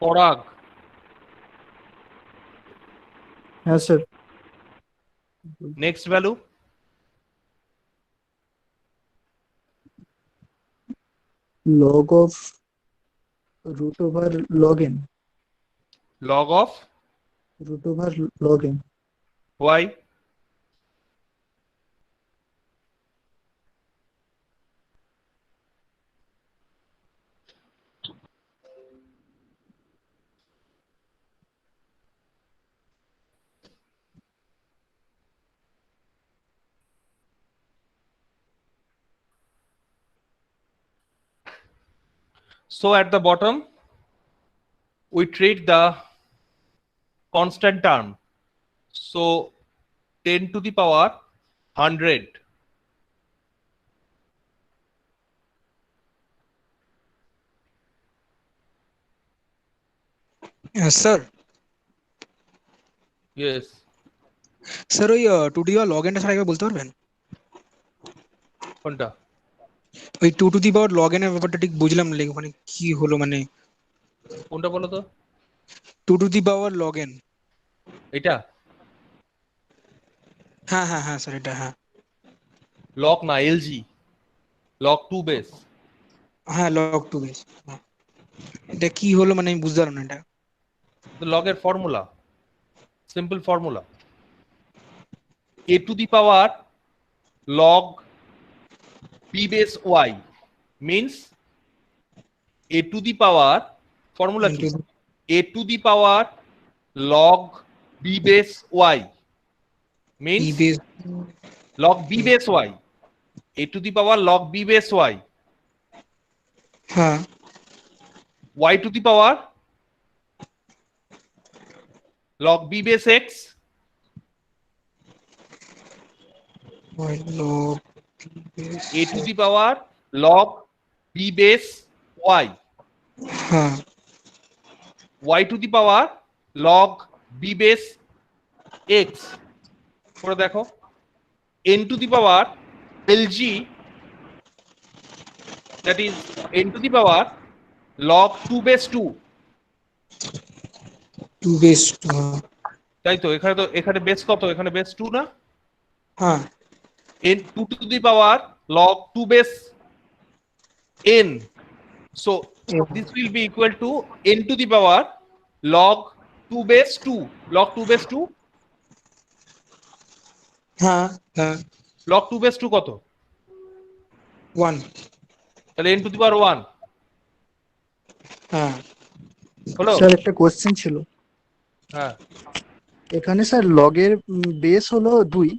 পরাগ। হ্যাঁ sir. Next value. Log of root over log n. Log of root over log n. Y. So at the bottom, we treat the constant term. So 10 to the power 100. Sir Yes. Sir ওই two to the power log এনটা sir একবার বলতে পারবেন? কোনটা? ওই two to the power log এনের ব্যাপারটা ঠিক বুঝলাম না, ওখানে কি হলো মানে কোনটা বলো তো? Two to the power log n. এটা হ্যাঁ হ্যাঁ হ্যাঁ স্যার, এটা হ্যাঁ। লক না, এলজি, লক টু বেস। হ্যাঁ লগ টু বেস। এটা কি হলো মানে আমি বুঝতে পারলাম না এটা। লগের formula, simple formula, A to the power log B base Y means A to the power, formula কি, A to the power log B base Y B means base. Log B base Y, A to the power log B base Y, হ্যাঁ Y to the power log b base x, log a to the power log b base y, হ্যাঁ y to the power log b base x করে দেখো, n to the power lg, that is n to the power log 2 base 2, two base. তাই তো এখানে base কত, এখানে base 2 না, হ্যাঁ n 2 to the power log 2 base n, so this will be equal to n to the power log 2 base 2, log 2 base 2, হ্যাঁ হ্যাঁ log 2 base 2 কত, ওয়ান। তাহলে n to the power 1 হ্যাঁ হলো। স্যার একটা কোশ্চেন ছিল হ্যাঁ এখানে স্যার লগের বেস হলো 2,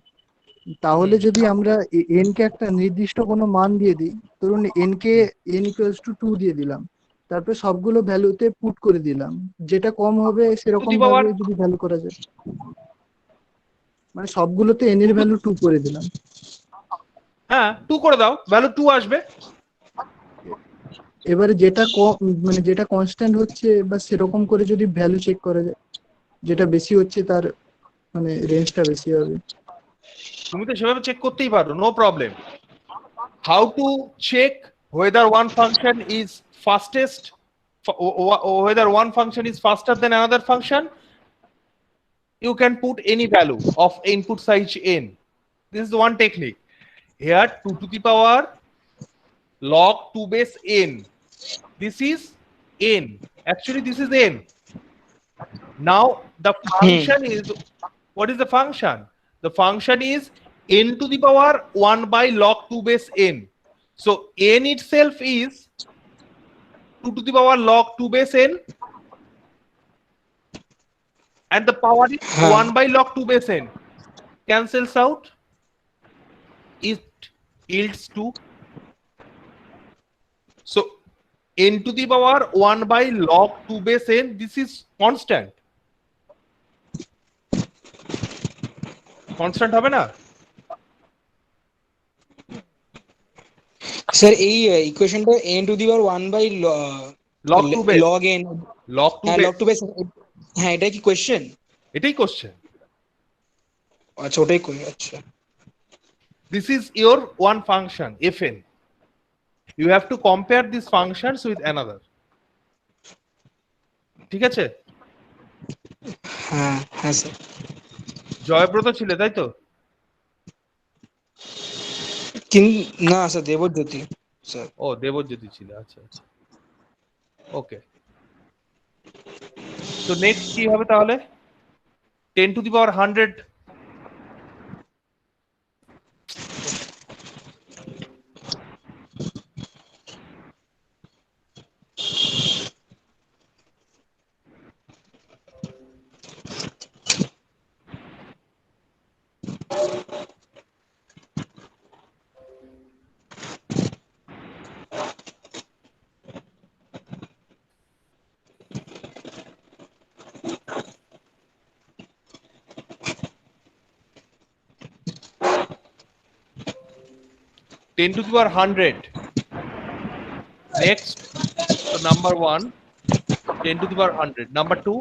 তাহলে হুম। যদি আমরা এন কে একটা নির্দিষ্ট কোনো মান দিয়ে দিই, ধরুন এন কে n = 2 দিয়ে দিলাম, তারপরে সবগুলো ভ্যালুতে পুট করে দিলাম, যেটা কম হবে টু সেরকম দি ভাবে পাওয়ার, যদি ভ্যালু করা যায়, মানে সবগুলোতে n এর ভ্যালু 2 করে দিলাম। হ্যাঁ 2 করে দাও, ভ্যালু 2 আসবে। এবারে যেটা মানে যেটা কনস্ট্যান্ট হচ্ছে বা সেরকম করে যদি ভ্যালু চেক করা যায়, যেটা বেশি হচ্ছে তার মানে রেঞ্জটা বেশি হবে। তুমি তো সেভাবে চেক করতেই পারো, no problem. How to check whether one function is fastest, whether one function is faster than another function, you can put any value of input size n. This is one technique. Here 2 to the power log 2 base n, this is n, actually this is n. Now the function is, what is the function, the function is n to the power 1 by log 2 base n, so n itself is 2 to the power log 2 base n and the power is 1 by log 2 base n, cancels out, it yields 2, so n to the power 1 by log 2 base n, this is constant, constant হবে না? Sir এই ইকুয়েশনটা n to the power 1 by log 2 base, log n। log 2 হ্যাঁ log base, two base. হ্যাঁ এটা কি question? এটাই question. আচ্ছা ওটাই কই। আচ্ছা This is your one function fn, you have to compare these functions with another. ঠিক আছে? হ্যাঁ হ্যাঁ স্যার। জয়ব্রত ছিলে তাই তো? না স্যার, দেবজ্যোতি স্যার। ও দেবজ্যোতি ছিল, আচ্ছা আচ্ছা, ওকে। তো নেক্সট কি হবে তাহলে? 10⁻100 10⁻100 next. So number 1 10⁻100, number 2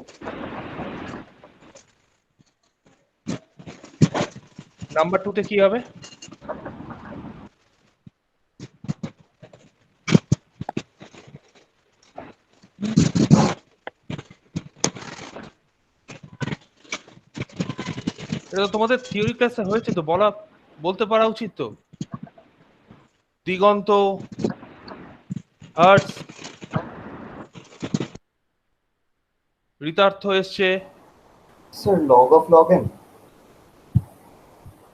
number 2 তে কি হবে? এটা তো তোমাদের থিওরি ক্লাসে হয়েছে তো, বলতে পারা উচিত তো। দিগন্ত, হার্টস, ঋতার্থ এসছে, Sir, log of log n.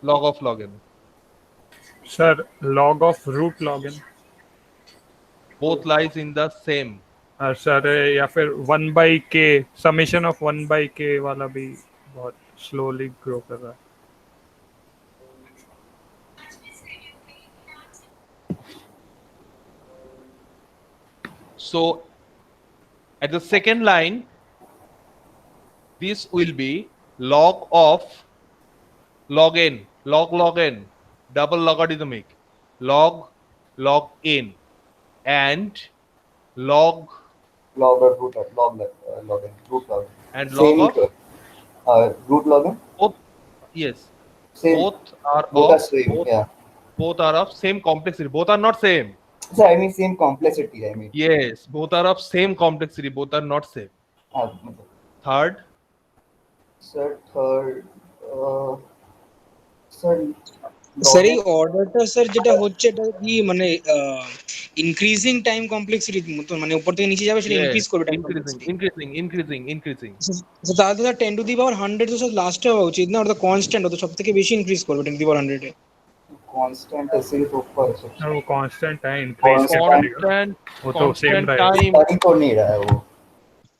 Log of log n, Sir, log of root log n. both lies in the same. Sir या फिर 1/k समेशन ऑफ 1/k वाला भी बहुत स्लोली ग्रो कर रहा है. So at the second line, this will be log of log n, log n, double logarithmic, log n, and log Log or root of log log n. Root log n. and log of Root log n. both. Yes, Same. both are Both are of same. Yeah. both are of same complexity. Both are not same. Sir, I mean same complexity. I mean. Yes, both are of same complexity. Both are not same. Third, Sir, third. Sir. Sir এই অর্ডারটা sir যেটা হচ্ছে এটা কি মানে increasing time complexity মতো, মানে উপর থেকে নিচে যাবে সেটা yes, ইনক্রিজ করবে টাইম increasing, কমপ্লেক্সিটি। increasing. তাহলে তো 10⁻100 তো স্যার লাস্টে হওয়া উচিত না, ওটা কনস্ট্যান্ট, ওটা সব থেকে বেশি ইনক্রিজ করবে 10⁻100 এ। Constant है सिर्फ ऊपर से. और वो कांस्टेंट है, इंक्रीज से करेगा. Constant, वो तो सेम constant रहेगा, time. Study तो नहीं रहा है वो.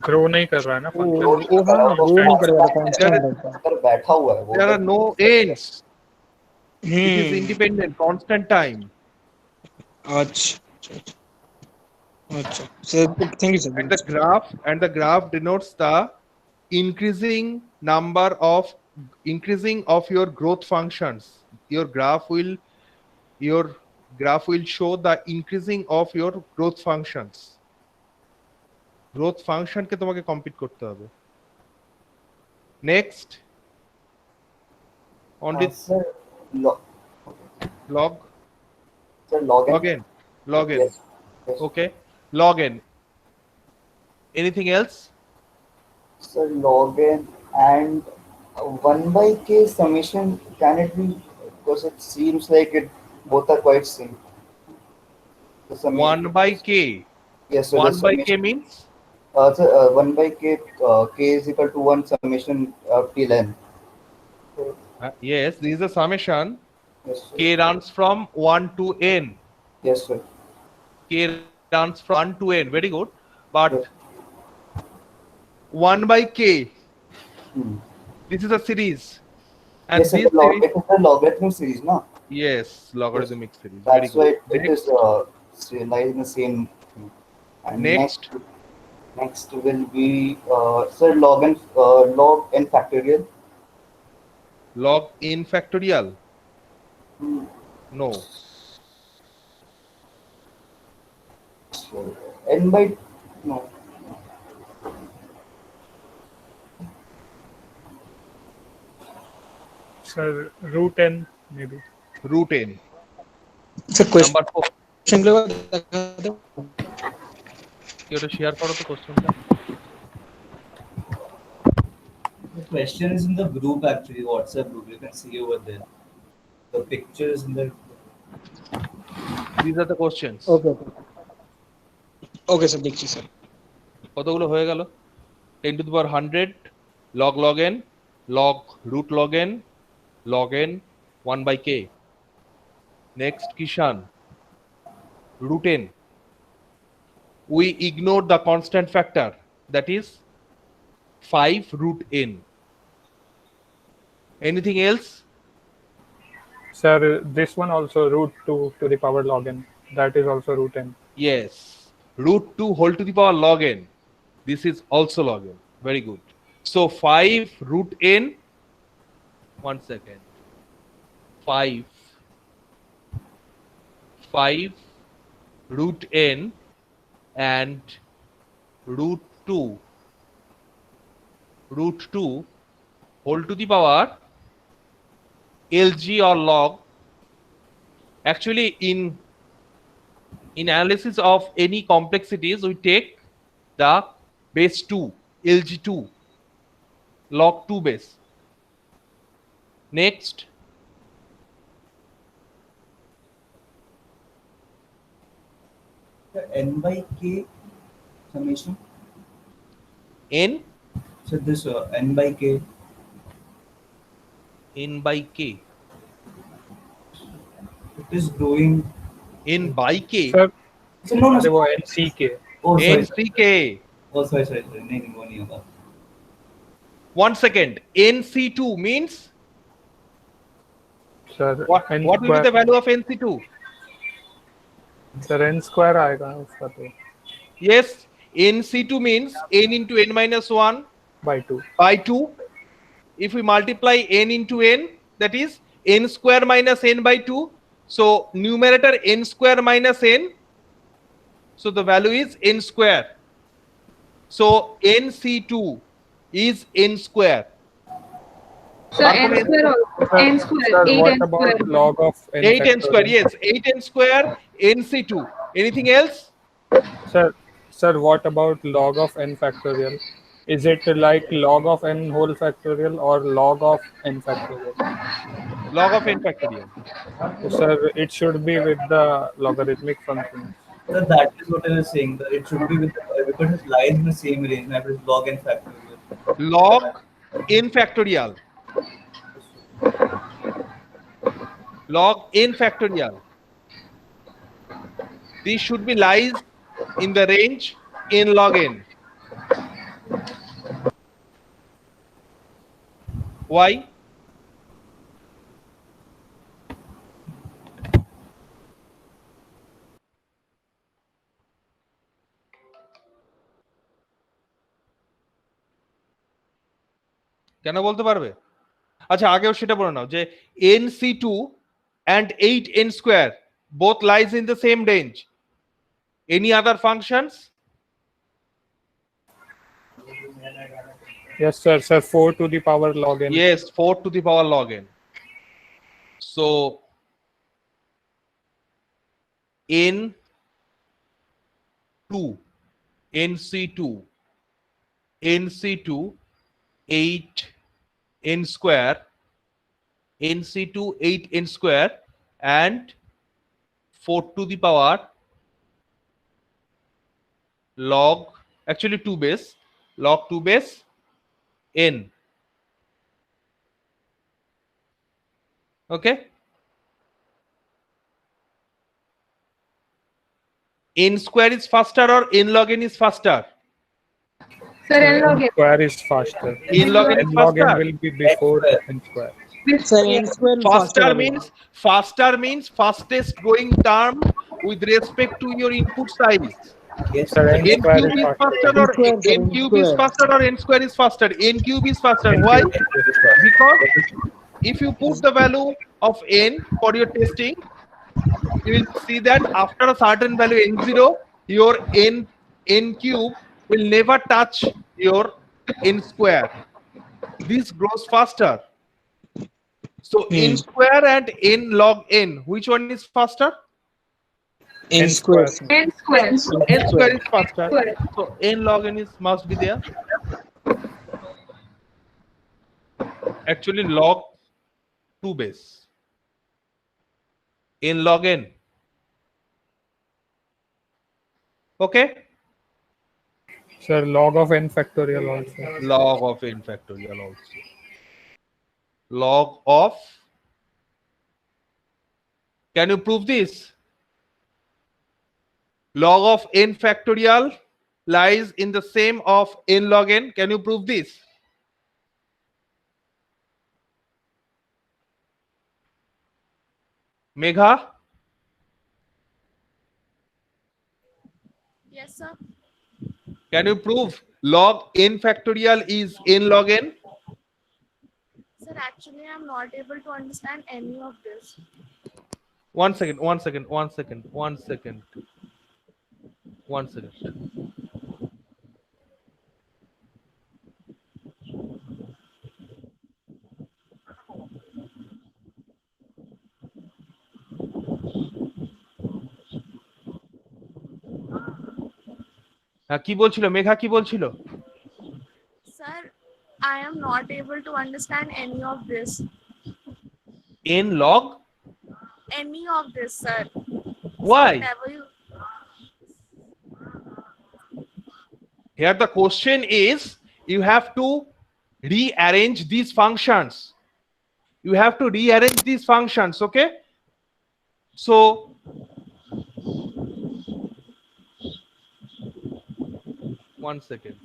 ग्रो नहीं कर रहा है ना वो फंक्शन. हाँ वो नहीं करेगा कांस्टेंट रहता। अंदर बैठा हुआ है वो. There are no ends. It is hmm independent, constant time. अच्छा अच्छा sir, thank you sir. And the graph denotes the increasing number of your growth functions. Your graph will show the increasing of your growth functions. Growth function কে তোমাকে complete করতে হবে। Next, on the Sir, log sir log n. log n. Yes. Yes. Okay, log n. Anything else? Sir, log n and 1/k summation, can it be, because it seems like it both are quite same. The summation- 1/k. Yes, sir. 1/k means Sir, 1/k, k is equal to 1 summation till n. yes, this is a summation. Yes, sir. K runs from 1 to n. Yes, sir. K runs from 1 to n. Very good. But Yes. 1/k, Hmm. this is a series. And Yes, sir. this series, It is a logarithm series, no? yes, logarithmic series. Very That's why good. it is lies in the same thing. And Next. next will be sir log n factorial. Log n factorial. Hmm. No. So, n by no. Sir root n may be. Root n. Sir question Number 4. গুলো দেখা দাও। কি ওটা share করো তো কোশ্চেনটা। question is in the group actually, WhatsApp group. You can see over there. The pictures in the. These are the questions. Okay okay sir দেখছি sir. কতগুলো হয়ে গেল? 10 to the power 100 log n log root log n 1 by k. Next, Kishan, root n. We ignored the constant factor, that is 5 root n. Anything else? Sir, this one also root 2 to the power log n. That is also root n. Yes, root 2 whole to the power log n. This is also log n. Very good. So 5 root n, 1 second. 5 root n and root 2 whole to the power lg or log. Actually, in analysis of any complexities, we take the base 2, lg2, log 2 base. Next, The n by k summation. n So this n by k. n by k. It is growing. n by k. Sir, So no, no. अरे वो NCK. Oh, sorry. nck. Oh, sorry. नहीं वो नहीं होगा. 1 second. nc2 means Sir, what n will be the square. value of nc2? Sir, n square आएगा उसका तो Yes, nc2 means n into n minus 1 by 2. by 2. If we multiply n into n, that is n square minus n by 2. So numerator n square minus n. So the value is n square. So nc2 is n square. So n square also. N square. Sir, 8 what n about square. log of n 8 n square. factorial? Yes, 8 n square nc2. Anything else? Sir, what about log of n factorial? Is it like log of n whole factorial or log of n factorial? Log of n factorial. Sir, it should be with the logarithmic function. So that is what I was saying. That it should be with the, because it lies in the same range. That is log n factorial. Log n factorial. Log n factorial. This should be lies in the range n log n. Why? কেন বলতে পারবে? আচ্ছা, আগেও সেটা বলে নাও যে nc2 and 8n square both lies in the same range. Any other functions? Yes, sir. Sir, 4 to the power log n. Yes, 4 to the power log n. So n2 nc2 8 n square nc2 8 n square and 4 to the power log, actually 2 base, log 2 base n. Okay, n square is faster or n log n is faster? Sir, n log n. Square is faster. n log n n is log n faster. will be before n square. Sir n square Faster means fastest growing term with respect to your input size. Yes. Sir, n n square cube is is faster. faster or N square, sir, n n cube is square. faster or n square is faster? N cube is faster. N Why? cube is Because if you put the value of n for your testing, you will see that after a certain value n0, your n cube will never touch your n square. This grows faster. So n square and n log n, which one is faster? n square. N square. N square is faster. Square. So n log n is must be there. actually log 2 base. In log n. Okay? Sir, log of n factorial also. Log of n factorial also. Log of. Can you prove this? Log of n factorial lies in the same of n log n. Can you prove this? Megha? Yes, sir. Can you prove log n factorial is n log n? Sir, actually, I'm not able to understand any of this. One second. One second. কি বলছিল মেঘা কি বলছিল? Sir, I am not able to understand any of this. n log? Any of this, sir. Why? Whatever you. Here the question is, you have to rearrange these functions. You have to rearrange these functions, okay? So one second.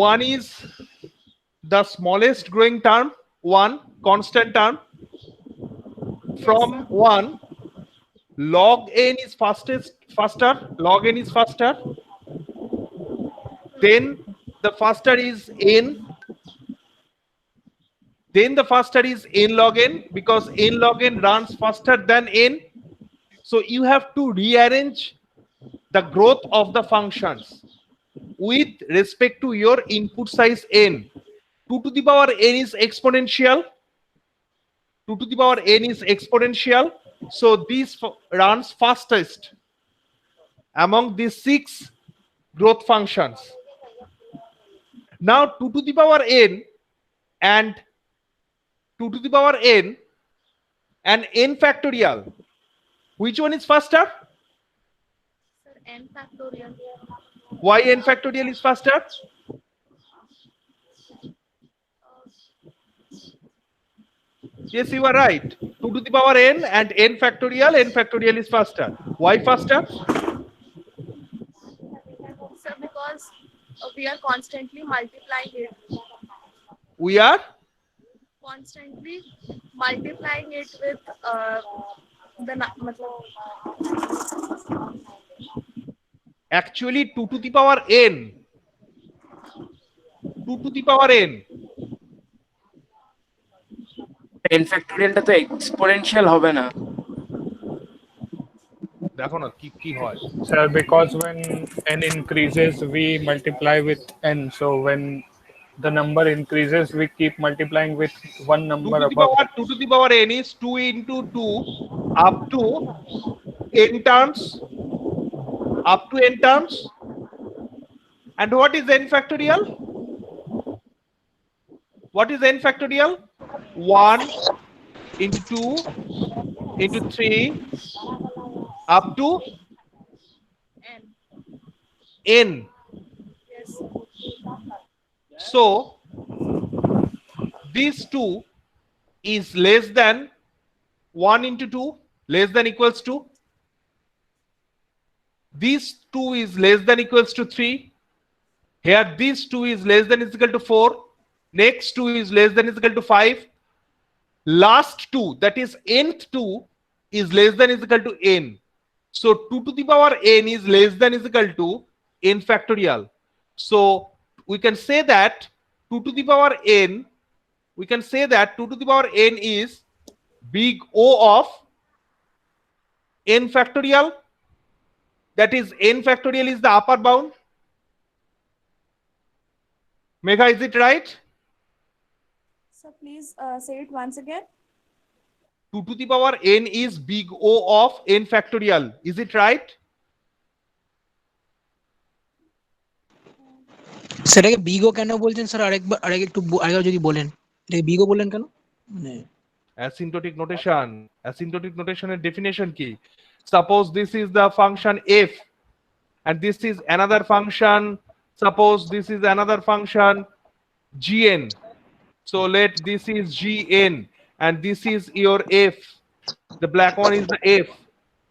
One is the smallest growing term, one constant term. From one, log n is faster, log n is faster. Then the faster is n. Then the faster is n log n, because n log n runs faster than n. So you have to rearrange the growth of the functions with respect to your input size n. 2 to the power n is exponential. 2 to the power n is exponential. So this runs fastest among these 6 growth functions. Now 2 to the power n and 2 to the power n and n factorial. Which one is faster? Sir, n factorial. Why n factorial is faster? Yes, you are right. 2 to the power n and n factorial is faster. Why faster? Sir, because we are constantly multiplying it. We are Constantly multiplying it with matlab, actually 2 to the power n. 2 to the power n. n ফ্যাক্টোরিয়ালটা তো exponential হবে না দেখো না কি কি হয়। Sir, because when n increases, we multiply with n. So when the number increases, we keep multiplying with one 2 number to the above. power 2 to the power n is 2 into 2 up to n terms. Up to n terms. And what is n factorial? What is n factorial? 1 into 2 into 3 up to n. n. Yes. So this 2 is less than 1 into 2, less than equals to. This 2 is less than equals to 3. Here this 2 is less than is equal to 4. Next 2 is less than is equal to 5. Last 2, that is nth 2, is less than is equal to n. So 2 to the power n is less than is equal to n factorial. So we can say that 2 to the power n, we can say that 2 to the power n is big O of n factorial. That is n factorial is the upper bound. Megha, is it right? So please say it once again. 2 to the power n is big O of n factorial. Is it right? Sir এটাকে বিগো কেন বলছেন sir? আরেকবার যদি বলেন, এটাকে বিগো বললেন কেন? মানে Asymptotic notation. Asymptotic notation এর definition কি? Suppose this is the function f and this is another function. Suppose this is another function gn. So let this is gn and this is your f. The black one is the f.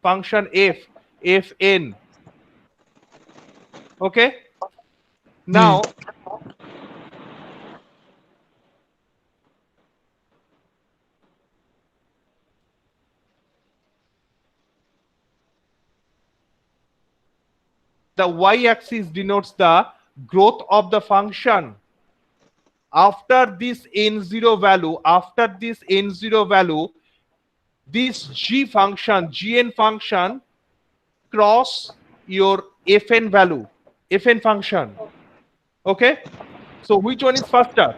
Function f. fn. Okay? Now, the y-axis denotes the growth of the function. After this n0 value, this g function, gn function cross your fn value, fn function. Okay? So which one is faster?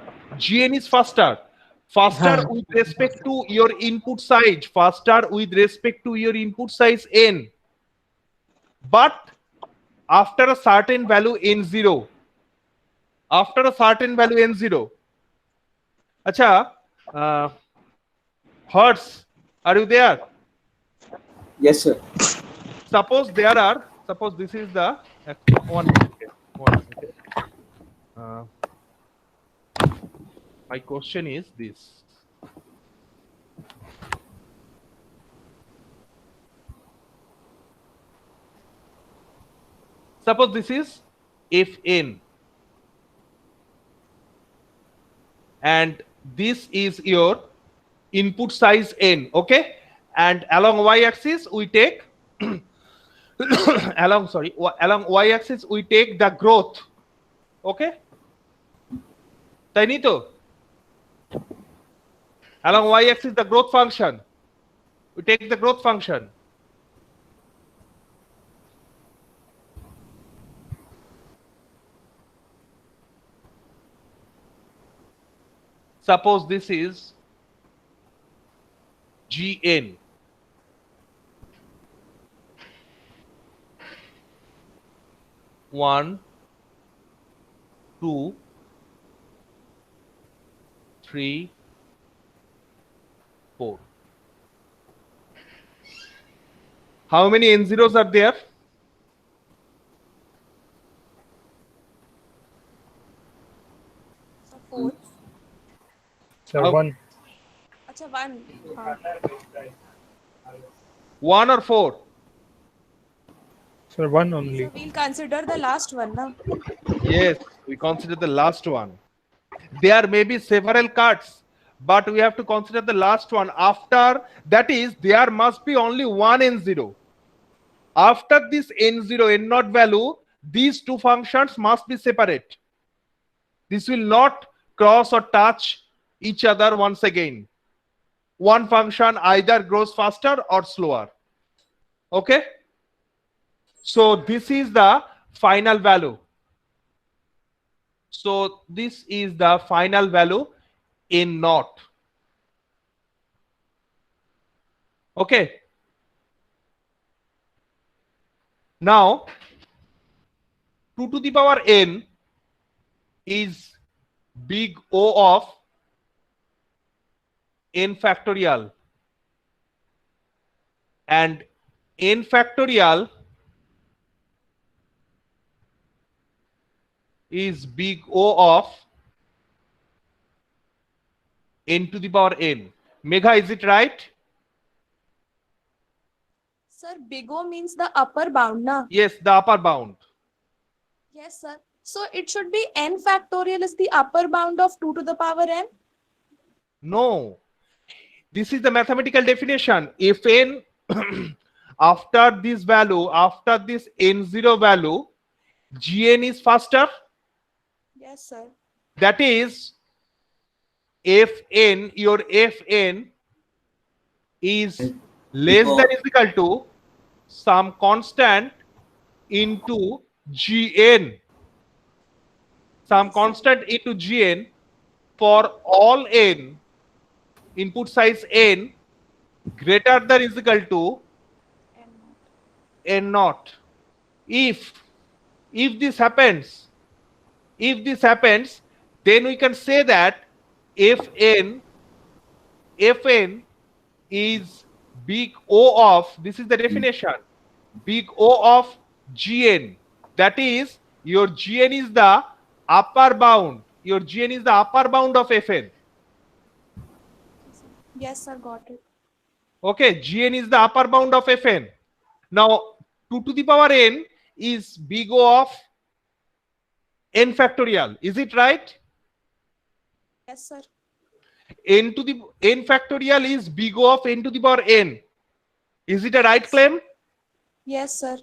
Gn is faster. Faster with respect to your input size. Faster with respect to your input size n. But after a certain value n0. After a certain value n0. Acha, Hertz, are you there? Yes, sir. Suppose this is the one second. My question is this. Suppose this is fn and this is your input size n, okay? And along y-axis we take along y-axis we take the growth, okay? তাই নি তো? Along y-axis the growth function. We take the growth function. Suppose this is gn. One, two, three, four. How many n0s are there? Four. Sir, Oh. one. Acha, one. One or four? Sir, one only. So we'll consider the last one now. Yes, we consider the last one. There may be several cuts, but we have to consider the last one. After that is, there must be only one n0. After this n0, n0 value, these two functions must be separate. This will not cross or touch each other once again. One function either grows faster or slower. Okay? So this is the final value. So this is the final value in naught. Okay. Now 2 to the power n is big O of n factorial, and n factorial is big O of n to the power n. Megha, is it right? Sir, big O means the upper bound, na? Yes, the upper bound. Yes, sir. So it should be n factorial is the upper bound of 2 to the power n? No. This is the mathematical definition. If n after this value, after this n0 value, gn is faster, Yes, sir. that is fn, your fn is less than is equal to some constant into gn. Some constant into gn for all n, input size n, greater than is equal to n naught. If this happens, then we can say that fn is big O of, this is the definition, big O of Gn. That is, your Gn is the upper bound. Your Gn is the upper bound of Fn. Yes, sir, got it. Okay, Gn is the upper bound of Fn. Now, 2 to the power n is big O of n factorial. Is it right? Yes, sir. N to the n factorial is big O of n to the power n. Is it a right claim? Yes, sir.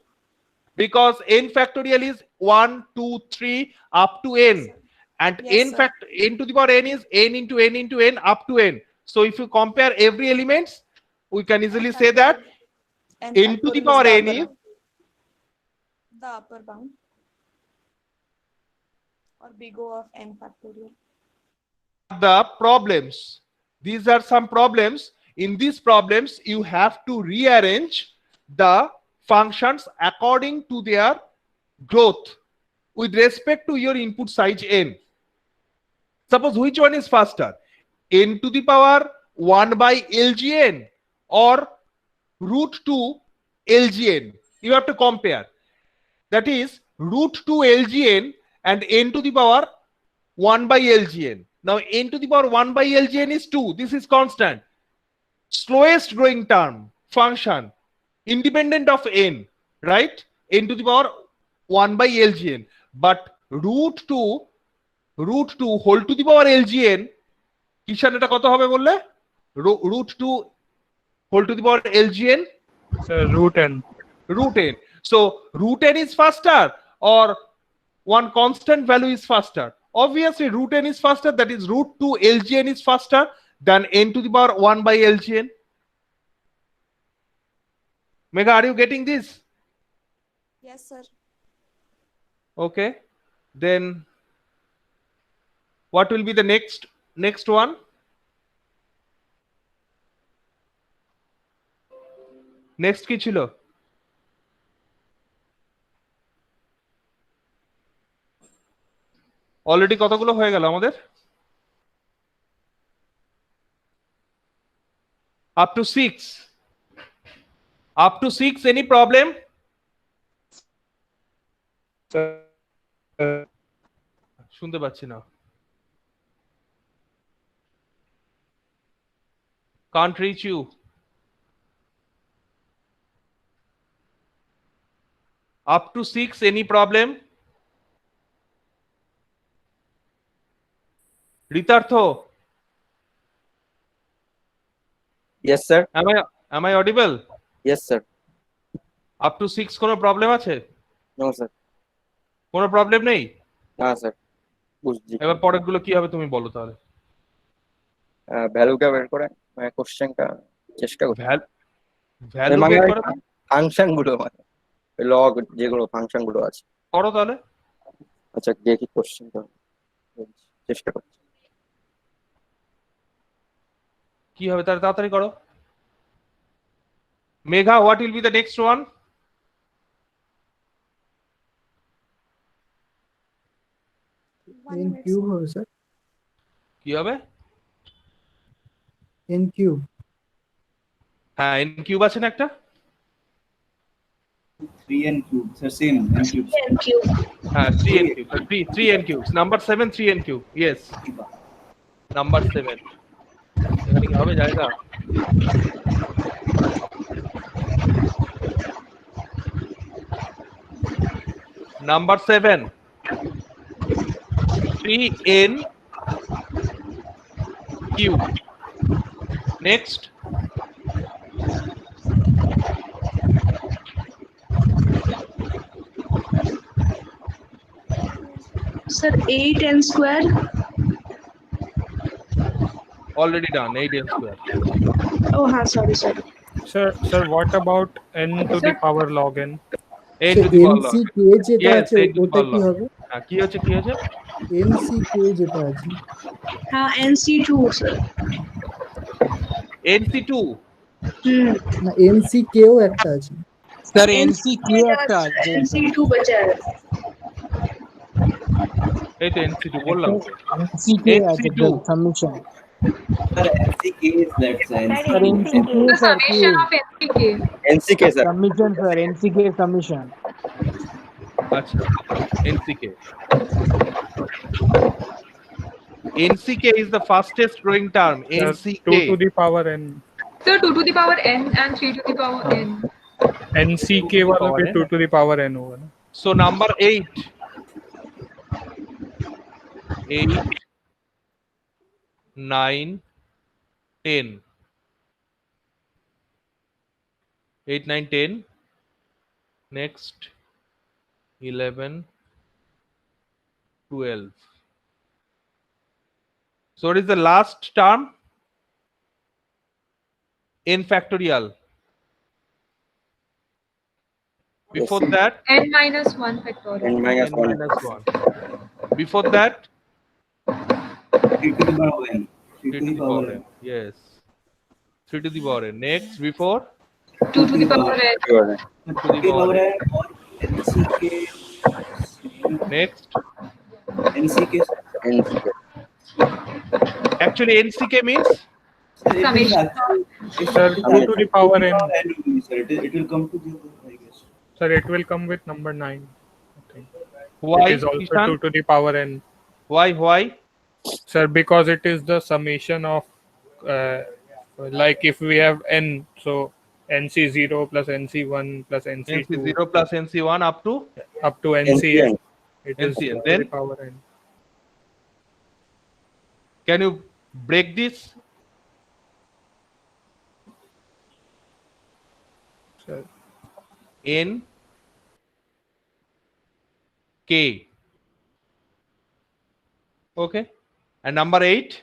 Because n factorial is 1, 2, 3 up to n, and Yes, sir. n to the power n is n into n up to n. So if you compare every elements, we can easily say that n to the power n is the upper bound or big O of n factorial. the problems. These are some problems. In these problems, you have to rearrange the functions according to their growth with respect to your input size n. Suppose which one is faster? N to the power 1 by LGN or root 2 LGN. You have to compare. That is root 2 LGN and n to the power 1 by LGN. Now n to the power 1 by LGN is 2. This is constant. Slowest growing term function independent of n, right? N to the power 1 by LGN. But root 2 whole to the power LGN, কিষান এটা কত হবে বললে? root 2 whole to the power LGN? Sir, root n. Root n. So root n is faster or one constant value is faster? Obviously root n is faster, that is root 2 LGN is faster than n to the power 1 by LGN. Megha, are you getting this? Yes, sir. Okay. Then what will be the next one? Next কি ছিল? Already কতগুলো হয়ে গেল আমাদের? Up to 6. Up to 6, any problem? শুনতে পাচ্ছি না. Can't reach you. Up to 6, any problem? Ritartho, Yes, sir. am I audible? Yes, sir. Up to 6 কোনো প্রবলেম আছে? No, sir. কোনো প্রবলেম নেই? না, sir. বুঝছি। এবার পরেরগুলো কি হবে তুমি বলো তাহলে। ভ্যালুটা বের করে মানে কোশ্চেনটা চেষ্টা করছি। ভ্যালু বের করে ফাংশন গুলো মানে লগ যেগুলো ফাংশন গুলো আছে করো তাহলে। আচ্ছা দেখি কোশ্চেনটা চেষ্টা করছি। কি হবে তাহলে তাড়াতাড়ি করো। Megha, what will be the next one? n cube হবে স্যার। কি হবে? n cube. হ্যাঁ, n কিউব আছে না একটা? 3n cube. Sir, same n cube. হ্যাঁ, 3n cube. 3n cubes. Number 7 3n cube. Yes. Number 7. এখানে কি হবে জায়গা? Number 7. 3n cube. Next. Sir, 8n square. Already done. 8n square. Oh, हाँ, sorry. Sir, what about n to the power log n? n to the power log. nck যেটা Yes, আছে n to the ওটা power কি log. হবে? হ্যাঁ, কি হচ্ছে? nck যেটা আছে हाँ, nc2 sir. nc2. না এনসি কেও একটা আছে। স্যার এনসি কি একটা আছে NC2 बचा है এই তো NC2 বললাম তো। এনসি কে আছে NC2 submission Sir, NCK is that science. Sir NC K the sir কি summation of NCK NCK sir. Submission sir NC K submission আচ্ছা NCK. NCK is the fastest growing term. Sir, NCK. 2 to the power n. so 2 to the power n and 3 to the power n NCK वाला भी 2 to the power n होगा ना. So number 8. 8, 9, 10. 8, 9, 10. Next 11, 12. So what is the last term? N factorial. Before Yes. that, n minus 1 factorial N minus n 1. minus 1. Before that, 3 to the power n. 3 to the power n. Yes. 3 to the power n. Next, before 2 to the power n Sure. 2 to the power n. or NCK. Next, NCK. NCK. actually NCK means Sir, it is Summation. actually- Sir, 2 to the power n. only, sir. It will come to the, I guess. Sir, it will come with number 9. I think. why? It is also Kishan? 2 to the power n. Why? Sir, because it is the summation of, like if we have n, so NC0 plus NC1 plus NC2 NC0 plus NC1 up to up to NCN. It is NCN. 2 to Then? the power n. Can you break this? Sir, N K. Okay. And number 8.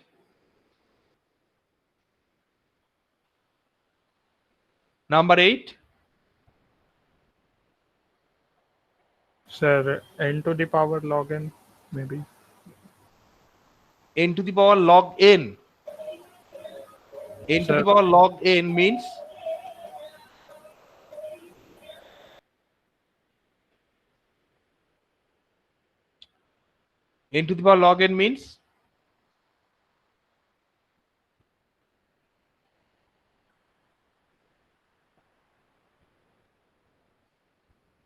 Number 8. sir, n to the power log n, maybe. N to the power log n. N to Sir. the power log n means n to the power log n means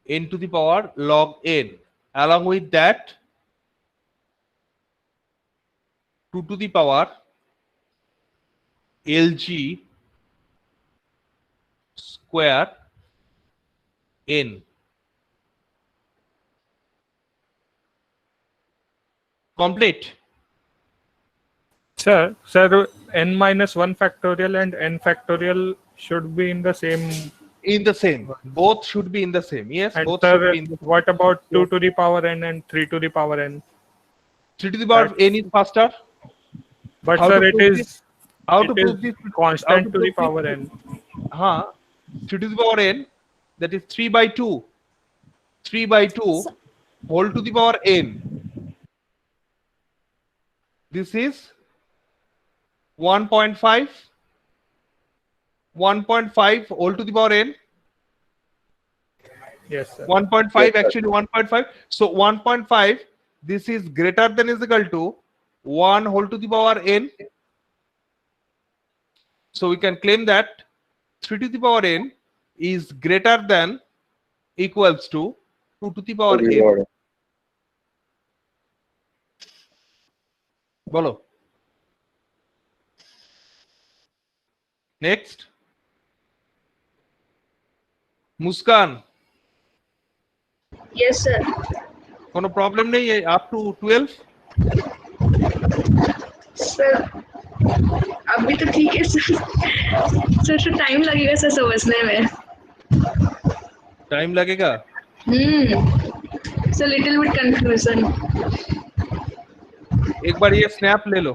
n to the power log n. Along with that, 2 to the power lg square n. Complete. Sir, n minus 1 factorial and n factorial should be in the same. In the same. Both should be in the same. Yes, And both should sir, be in the same. what about 2 to the power n and 3 to the power n? 3 to the power That's- n is faster. But How sir, to it prove is this? How to it is prove this? constant How to the prove power this? n. 3 to the power n, that is 3 by 2. 3 by 2 whole to the power n. This is 1.5. 1.5 whole to the power n. Yes, sir. 1.5 Yes, sir. actually 1.5. So 1.5, this is greater than is equal to 1 whole to the power n. So we can claim that 3 to the power n is greater than equals to 2 to the power n. বলো next Muskan yes sir কোনো problem নেই up to 12 sir अभी तो ठीक है sir sir time लगेगा sir समझने में टाइम लगेगा सर लिटिल बिट कंफ्यूजन एक बार ये स्नैप ले लो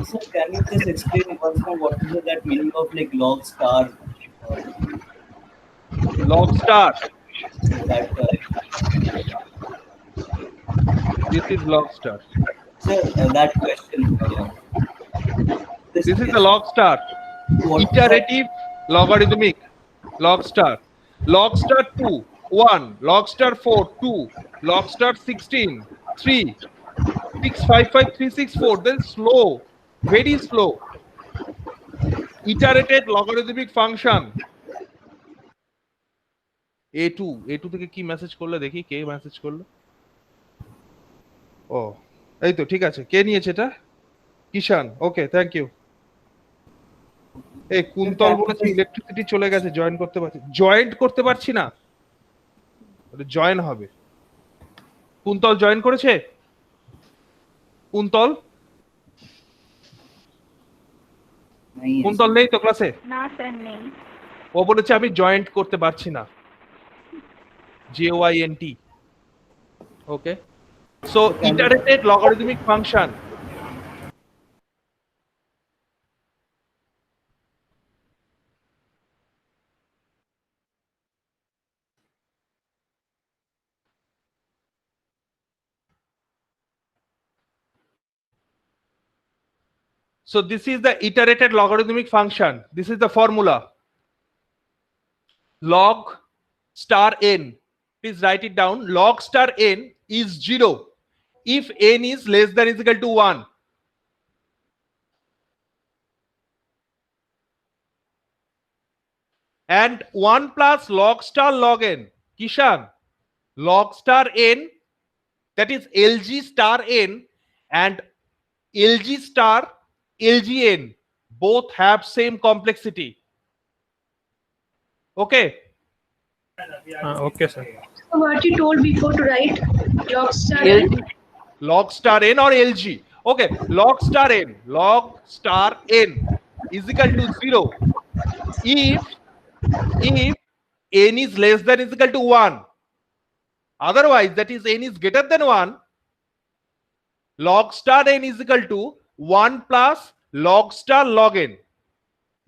Sir, can you just explain once more what is that meaning of like log star? log star That this is log star sir, that question. this is the log star Iterative logarithmic log star 2 1 log star 4 2 log star 16 3 6 5 5 3 6 4, then slow, very slow iterated logarithmic function a2 থেকে কি message করলো দেখি, কে message করলো? ও এই তো ঠিক আছে, কে নিয়েছে এটা? কিষান, ওকে থ্যাংক ইউ। এই কুন্তল বলেছে ইলেকট্রিসিটি চলে গেছে, জয়েন্ট করতে পারছি না, জয়েন হবে। কুন্তল জয়েন করেছে? কুন্তল কুন্তল নেই তো ক্লাসে? না স্যার নেই। ও বলেছে আমি জয়েন্ট করতে পারছি না, JOINT। Okay, so iterated logarithmic function So this is the iterated logarithmic function. This is the formula. Log star n. Please write it down. Log star n is 0 if n is less than or equal to 1. And 1 plus log star log n. Kishan, log star n, that is LG star n and LG star LGN both have same complexity. Okay. Okay, sir. So what you told before to write log star n? Log star n or LG. Okay, log star n is equal to 0 if n is less than or equal to 1. Otherwise, that is n is greater than 1, log star n is equal to 1 plus log star log n.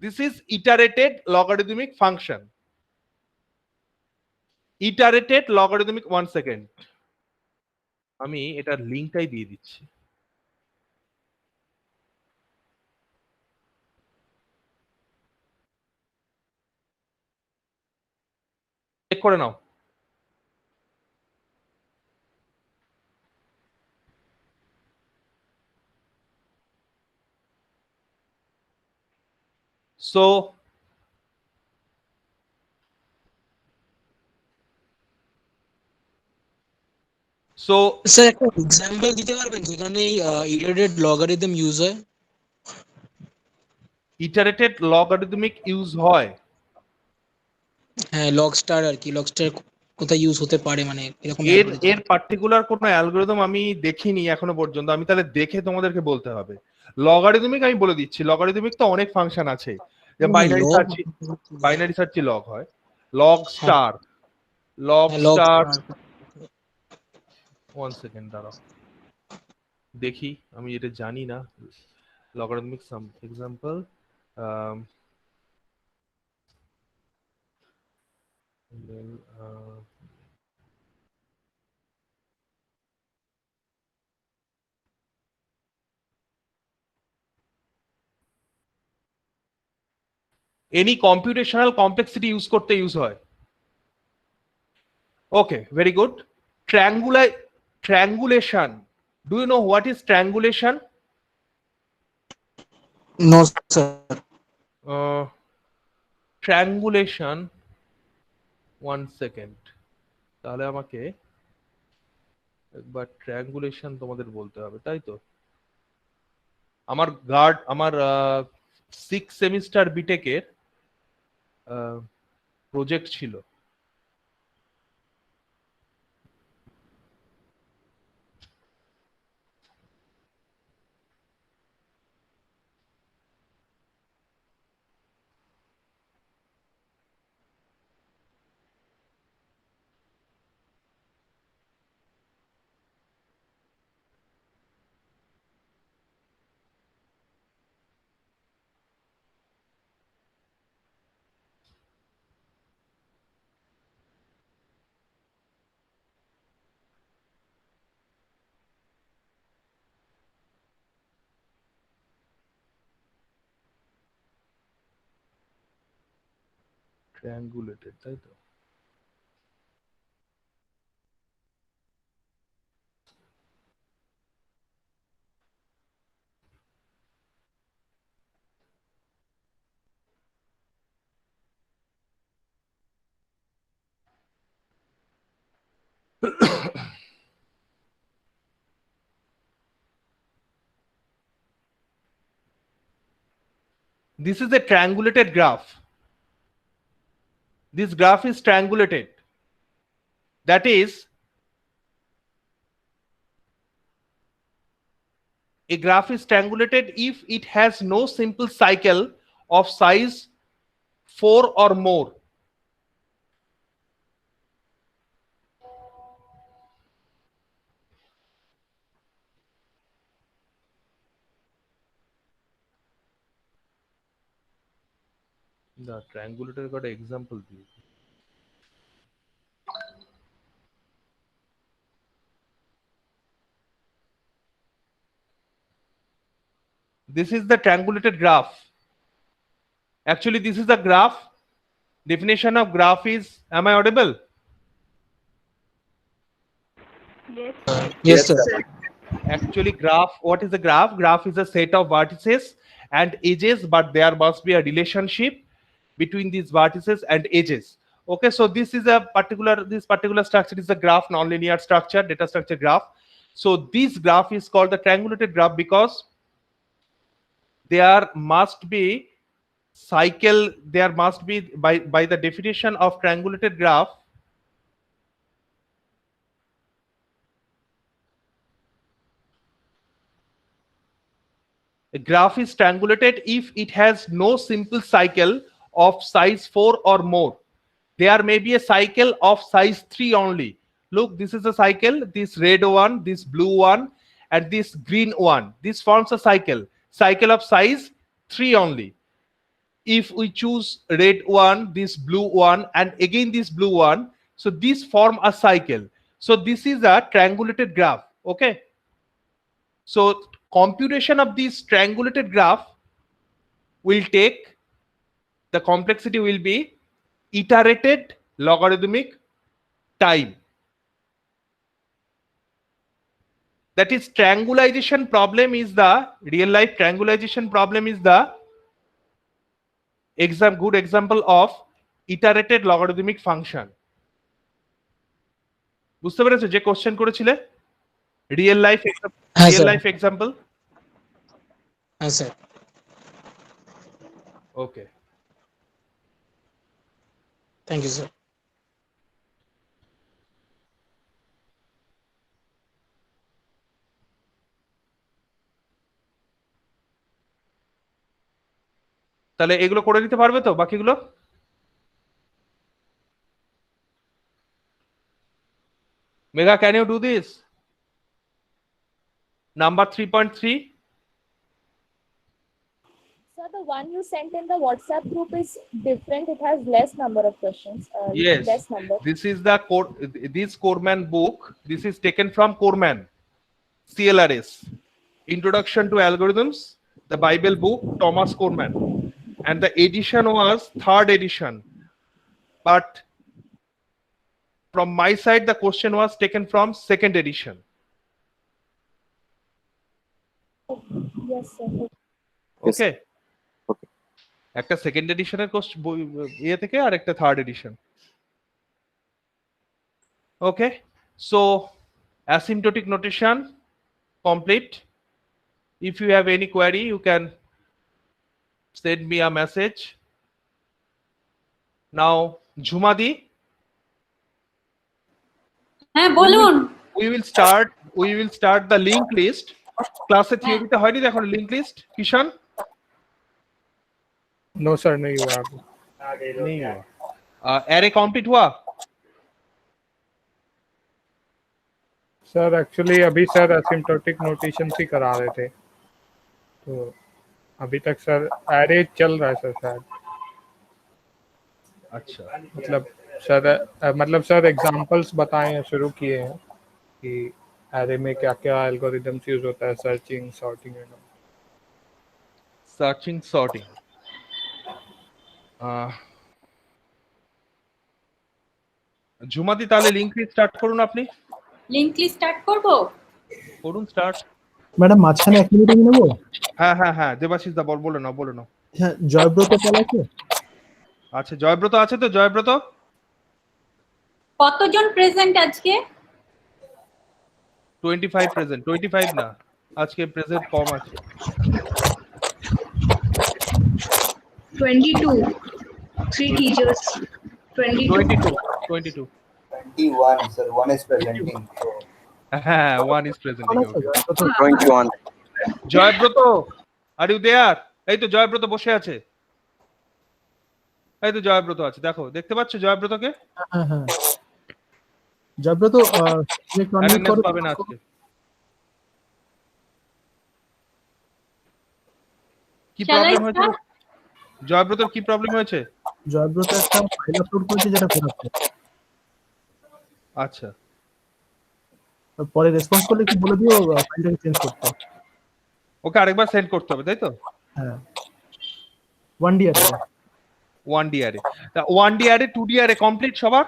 This is iterated logarithmic function. Iterated logarithmic, 1 second, আমি এটার লিংকটাই দিয়ে দিচ্ছি। Check করে নাও। So sir একটা example দিতে পারবেন যেখানে ইটারেটেড logarithm use হয়? ইটারেটেড লগারিদমিক ইউজ হয়? হ্যাঁ, লগ স্টার আর কি, লগ স্টার কোথায় ইউজ হতে পারে, মানে এরকম এর পার্টিকুলার কোনো অ্যালগরিদম আমি দেখিনি এখনো পর্যন্ত, আমি তাহলে দেখে তোমাদেরকে বলতে হবে। লগারিদমিক আমি বলে দিচ্ছি, লগারিদমিক তো অনেক ফাংশন আছে, যে বাইনারি সার্চে লগ হয়, লগ স্টার 1 সেকেন্ড দাঁড়াও দেখি, আমি এটা জানি না। লগারিদমিক সাম example, any computational complexity use করতে ইউজ হয়। Okay, very good. Triangulation. Do you know what is triangulation? No sir. Triangulation, 1 second, তাহলে আমাকে একবার ট্রায়াঙ্গুলেশন তোমাদের বলতে হবে, তাই তো? আমার 6 সেমিস্টার বিটেকের প্রজেক্ট ছিল। Triangulated, তাই তো? This is a triangulated graph. This graph is triangulated. That is, a graph is triangulated if it has no simple cycle of size 4 or more. The triangulated got an example. This is the triangulated graph. Actually, this is the graph. Definition of graph is, am I audible? Yes, sir. Actually, graph, what is the graph? Graph is a set of vertices and edges, but there must be a relationship between these vertices and edges. Okay, so this is a particular, this particular structure is a graph, nonlinear structure, data structure graph. So this graph is called the triangulated graph because there must be cycle, there must be, by the definition of triangulated graph, a graph is triangulated if it has no simple cycle of size 4 or more. There may be a cycle of size 3 only. Look, this is a cycle, this red one, this blue one, and this green one. This forms a cycle of size 3 only. If we choose red one, this blue one, and again this blue one, so these form a cycle. So this is a triangulated graph. Okay. So computation of this triangulated graph will take, the complexity will be iterated logarithmic time. That is, triangulation problem is the real life triangulation problem is the good example of iterated logarithmic function. বুঝতে পেরেছো যে question করেছিলে? Real life example. হ্যাঁ স্যার। Okay, thank you sir. তাহলে এগুলো করে দিতে পারবে তো বাকিগুলো? Megha, can you do this? Number 3.3. Sir, the one you sent in the WhatsApp group is different. It has less number of questions. Yes, Less number. this is the this Coreman book. This is taken from Coreman, CLRS, Introduction to Algorithms, the Bible book, Thomas Coreman, and the edition was 3rd edition. But from my side, the question was taken from 2nd edition. Yes, sir. Okay. একটা second এডিশনের ইয়ে থেকে আর একটা third edition. Okay, so asymptotic notation complete. If you have any query, you can send me a message. Now, Jhumadi, হ্যাঁ বলুন। we will start the link list. ক্লাসে থিওরিতে হয়নি দেখো link list কিষান? No sir नहीं हुआ अभी। नहीं हुआ। एरे कंप्लीट हुआ? सर एक्चुअली अभी सर एसिम्प्टोटिक नोटेशन ही करा रहे थे, तो अभी तक सर एरे चल रहा है सर शायद। अच्छा, मतलब सर एग्जांपल्स बताए हैं, शुरू किए हैं कि एरे में क्या क्या एल्गोरिदम्स यूज होता है, searching, sorting and all. Searching, sorting. ঝুমাদি তাহলে লিংক লিস্ট স্টার্ট করুন, আপনি লিংক লিস্ট স্টার্ট করব। করুন স্টার্ট। ম্যাডাম মাঝখানে 1 মিনিট আমি নেবো। হ্যাঁ হ্যাঁ হ্যাঁ, দেবাশিস দা বলে নাও বলে নাও। হ্যাঁ, জয়ব্রত পাল আছে? আচ্ছা জয়ব্রত আছে তো? জয়ব্রত কতজন প্রেজেন্ট আজকে? 25 প্রেজেন্ট। 25 না, আজকে প্রেজেন্ট কম আছে। 22. 3 teachers. 22. 22 21, sir. One is presenting. So হ্যাঁ, one is presenting. Okay. 21 Joybrata, are you there? এই তো জয়ব্রত বসে আছে, এই তো জয়ব্রত আছে, দেখো, দেখতে পাচ্ছ জয়ব্রতকে? হ্যাঁ হ্যাঁ, জয়ব্রত একটু unmute করো। পাবে না আজকে। কি প্রবলেম হয়েছে জয়ব্রতর? কি প্রবলেম হয়েছে? জয়ব্রত একটা ফাইল আপলোড করেছে যেটা করাচ্ছে। আচ্ছা, পরে রেসপন্স করলে কি বলে দিও ফাইলটাকে চেঞ্জ করতে। ওকে আরেকবার সেন্ড করতে হবে, তাই তো? হ্যাঁ, 1D আরে 1D আরে। তা 1D আরে 2D আরে কমপ্লিট সবার?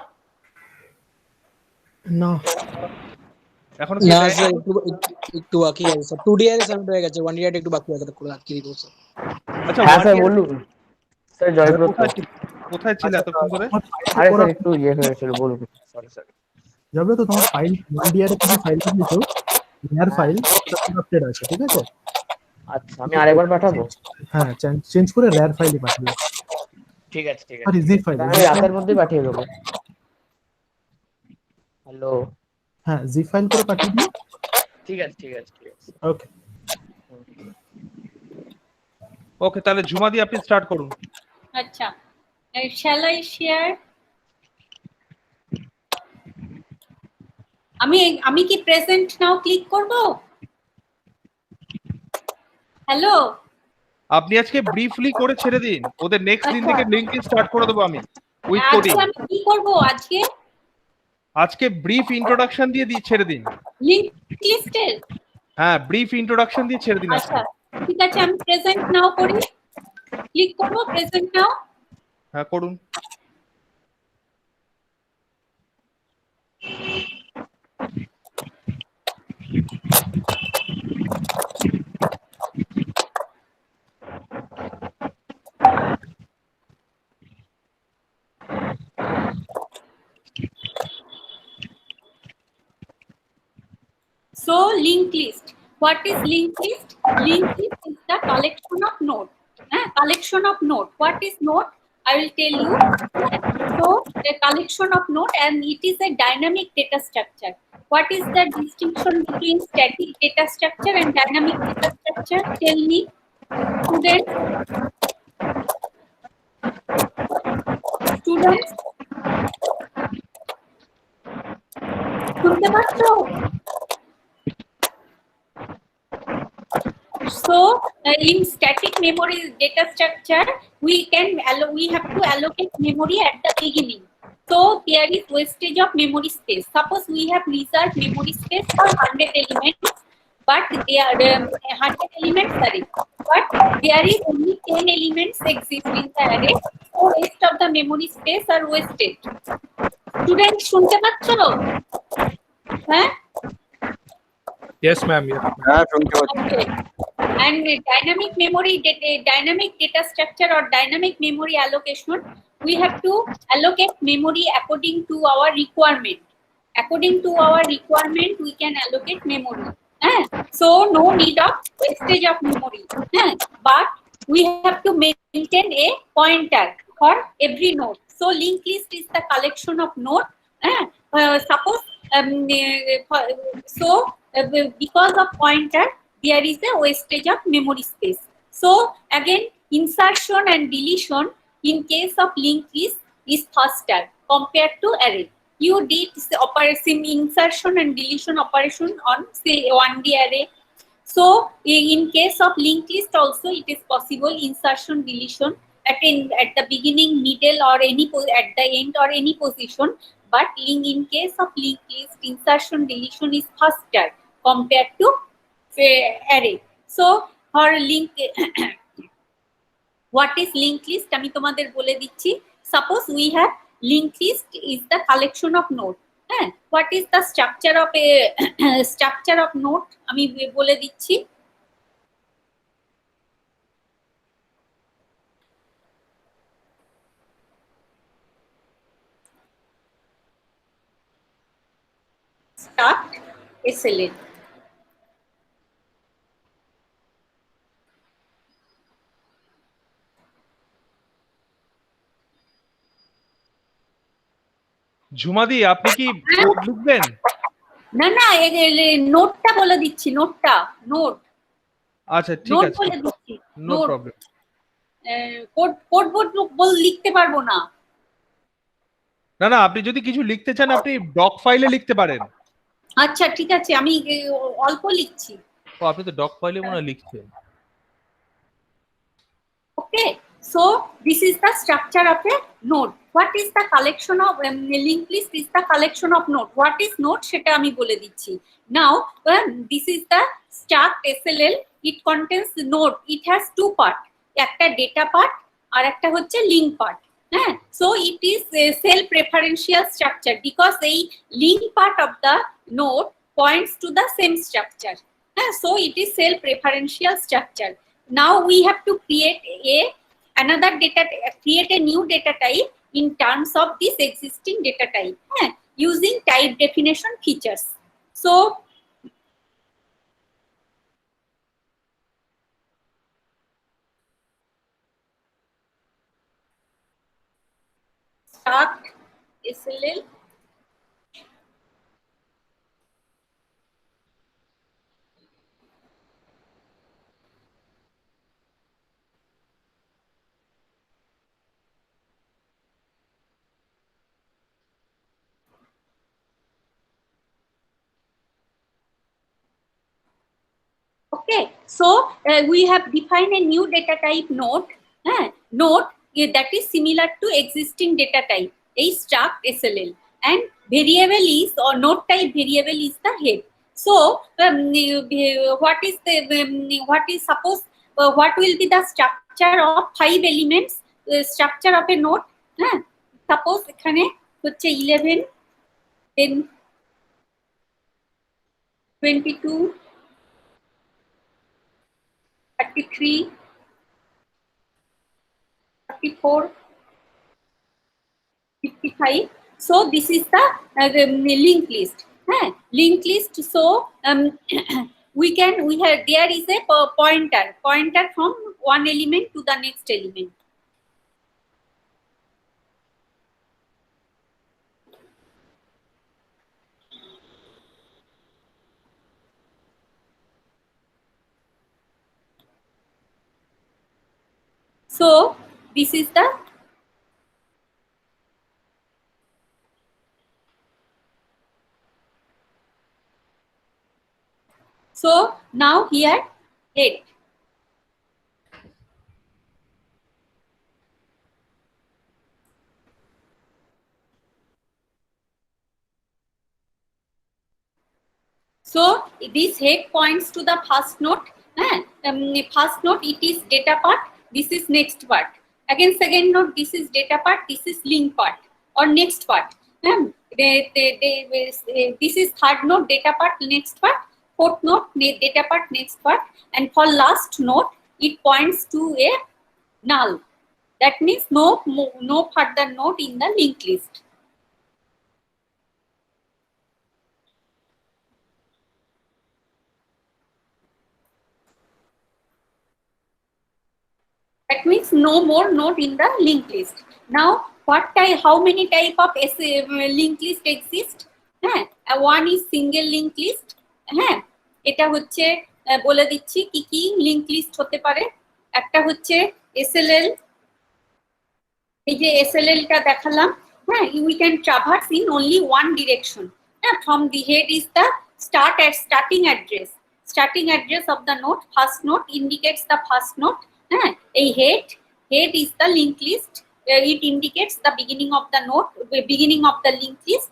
না এখন না স্যার, একটু বাকি আছে স্যার। 2D আরে সাবমিট হয়ে গেছে, 1D আরে একটু বাকি আছে, এটা করে আটকে দিব স্যার। আচ্ছা হ্যাঁ স্যার বলুন স্যার। জয়ব্রত কোথায় ছিল এতক্ষণ ধরে? আরে স্যার একটু ইয়ে হয়েছিল, বলুন। Sorry sir. জয়ব্রত তোমার ফাইল 1D আরে তুমি ফাইল দিয়েছো, রেয়ার ফাইল আপডেট আছে, ঠিক আছে? আচ্ছা আমি আরেকবার পাঠাবো? হ্যাঁ, চেঞ্জ করে রেয়ার ফাইলে পাঠিয়ে। ঠিক আছে ঠিক আর আছে, জিপ ফাইল আমি রাতের মধ্যেই পাঠিয়ে দেবো। হ্যালো, হ্যাঁ জিপ ফাইল করে পাঠিয়ে দিও। ঠিক আছে ঠিক আছে ঠিক আছে। ওকে ওকে, তাহলে ঝুমাদি আপনি স্টার্ট করুন। আচ্ছা, shall I share? আমি কি প্রেজেন্ট নাও ক্লিক করব? হ্যালো, আপনি আজকে ব্রিফলি করে ছেড়ে দিন, ওদের নেক্সট দিন থেকে লিংক স্টার্ট করে দেবো আমি উইথ আজকে কোডিং। আমি কি করব? আজকে ব্রিফ ইন্ট্রোডাকশন দিয়ে ছেড়ে দিন। লিংক লিস্টের? হ্যাঁ, ব্রিফ ইন্ট্রোডাকশন দিয়ে ছেড়ে দিন। আচ্ছা ঠিক আছে, আমি প্রেজেন্ট নাও করি, ক্লিক করব প্রেজেন্ট নাও। হ্যাঁ করুন। So linked list. What is linked list? Linked list is the collection of node. Collection of node. What is node? I will tell you. So the collection of node, and it is a dynamic data structure. What is the distinction between static data structure and dynamic data structure? Tell me, students. Students. শুনতে পাচ্ছো? So in static memory data structure, we have to allocate memory at the beginning. So there is wastage of memory space. Suppose we have reserved memory space for 100 elements, but there are 100 elements array, but there is only 10 elements exist in the array. So rest of the memory space are wasted. Students, শুনতে পাচ্ছো? হ্যাঁ? Yes ma'am, yes ma'am. হ্যাঁ শুনতে পাচ্ছি। Okay. And dynamic memory dynamic data structure or dynamic memory allocation, we have to allocate memory according to our requirement. According to our requirement, we can allocate memory. So no need of wastage of memory. But we have to maintain a pointer for every node. So linked list is the collection of node. Suppose because of pointer, there is a wastage of memory space. So again, insertion and deletion in case of linked list is faster compared to array. You did operation insertion and deletion operation on say 1D array. So in case of linked list also it is possible insertion deletion at the beginning, middle, or at the end or any position. But in case of linked list, insertion deletion is faster compared to array. So for link what is linked list আমি তোমাদের বলে দিচ্ছি. Suppose we have linked list is the collection of node. What is the structure of a structure of node? আমি বলে দিচ্ছি। Struct SLN. ঝুমাদি আপনি কি code লিখবেন? না না, নোটটা বলে দিচ্ছি, নোটটা, নোট। আচ্ছা ঠিক নোট আছে, বলে দিচ্ছি, নো নোট। প্রবলেম। কোড লিখতে পারবো না। না না, আপনি যদি কিছু লিখতে চান আপনি ডক ফাইলে লিখতে পারেন। আচ্ছা ঠিক আছে, আমি অল্প লিখছি। ও আপনি তো ডক ফাইলে মনে হয় লিখছেন। Okay, so this is the structure of a node. What is the collection of linked list is the collection of node. What is node সেটা আমি বলে দিচ্ছি। Now this is the struct SLL. It contains node. It has two part. একটা data part আর একটা হচ্ছে link part. So it is a self referential structure because a link part of the node points to the same structure. So it is self referential structure. Now we have to create create a new data type in terms of this existing data type using type definition features. So struct SLL Okay, so we have defined a new data type node, node that is similar to existing data type, a struct SLL, and variable is or node type variable is the head. So what is suppose what will be the structure of 5 elements structure of a node? Suppose এখানে হচ্ছে 11, 10, 22, 33, 34, 55. So this is the linked list. Linked list. So we have there is a pointer from one element to the next element. So this is the so now here head. So this head points to the first node. First node it is data part. This is next part. Again second node this is data part. This is link part or next part. This is third node data part next part. Fourth node data part next part. And for last node it points to a null. That means no further node in the linked list. That means no more node in the linked list. Now, how many type of linked list exist? One is single linked list. এটা হচ্ছে বলে দিচ্ছি কি কি link list হতে পারে। একটা হচ্ছে SLL, এই যে SLL টা দেখালাম। We can traverse in only one direction. From the head is the starting address. Starting address of the node. First node indicates the first node. A head is the linked list. It indicates the beginning of the node, beginning of the linked list.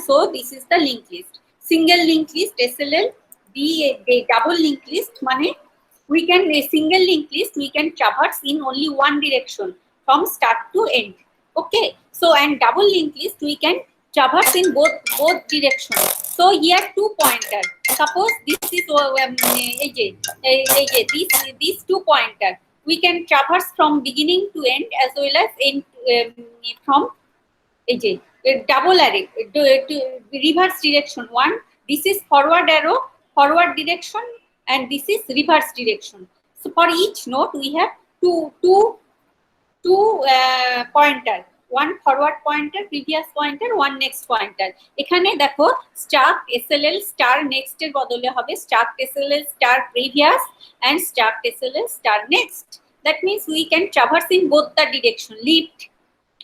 So this is the linked list. Single linked list SLL. A double linked list মানে a single linked list we can traverse in only one direction from start to end. Okay, so and double linked list we can traverse in both directions. So here 2 pointer. Suppose this is these 2 pointer. We can traverse from beginning to end as well as end from double array to reverse direction. One, this is forward arrow, forward direction, and this is reverse direction. So for each node we have two pointer, one forward pointer, previous pointer, one next pointer. এখানে দেখো start SLL star next এর বদলে হবে start SLL star previous and start SLL star next. That means we can traverse in both the direction.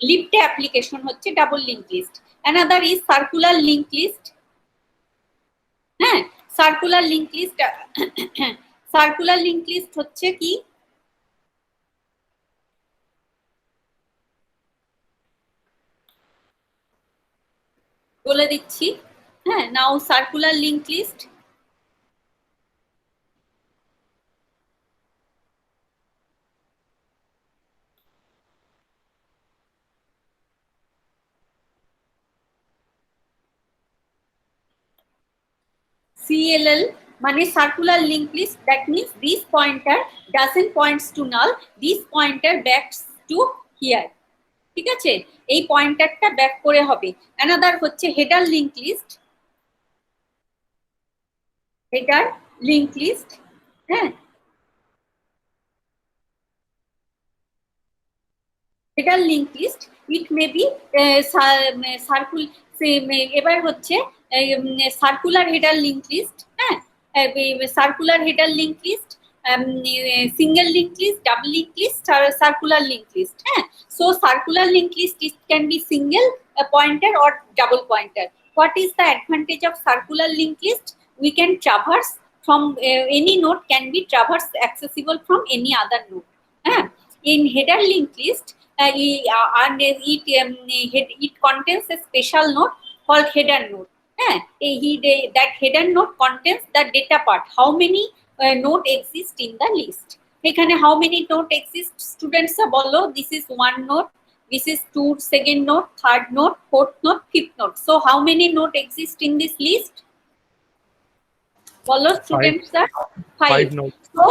Lift application হচ্ছে double linked list. Another is circular linked list. হ্যাঁ, circular linked list circular linked list হচ্ছে কি, বলে দিচ্ছি। হ্যাঁ, now circular link list CLL মানে circular link list, that means this pointer doesn't points to null, this pointer backs to here. ঠিক আছে, এই পয়েন্টারটা ব্যাক করে হবে। অ্যানাদার হচ্ছে header link list. Header link list, হ্যাঁ, header link list it may be circular, এবার হচ্ছে সার্কুলার হেডার লিংক লিস্ট। হ্যাঁ, circular header link list, single linked list, double linked list, or circular linked list. So circular linked list, it can be single pointer or double pointer. What is the advantage of circular linked list? We can traverse from any node, can be traversed accessible from any other node. In header linked list, it contains a special node called header node. That header node contains the data part, how many node exist in the list. এখানে how many node exist students বলো, this is one node, this is two, second node, third node, fourth node, fifth node. So how many node exist in this list? বলো students are 5 nodes. So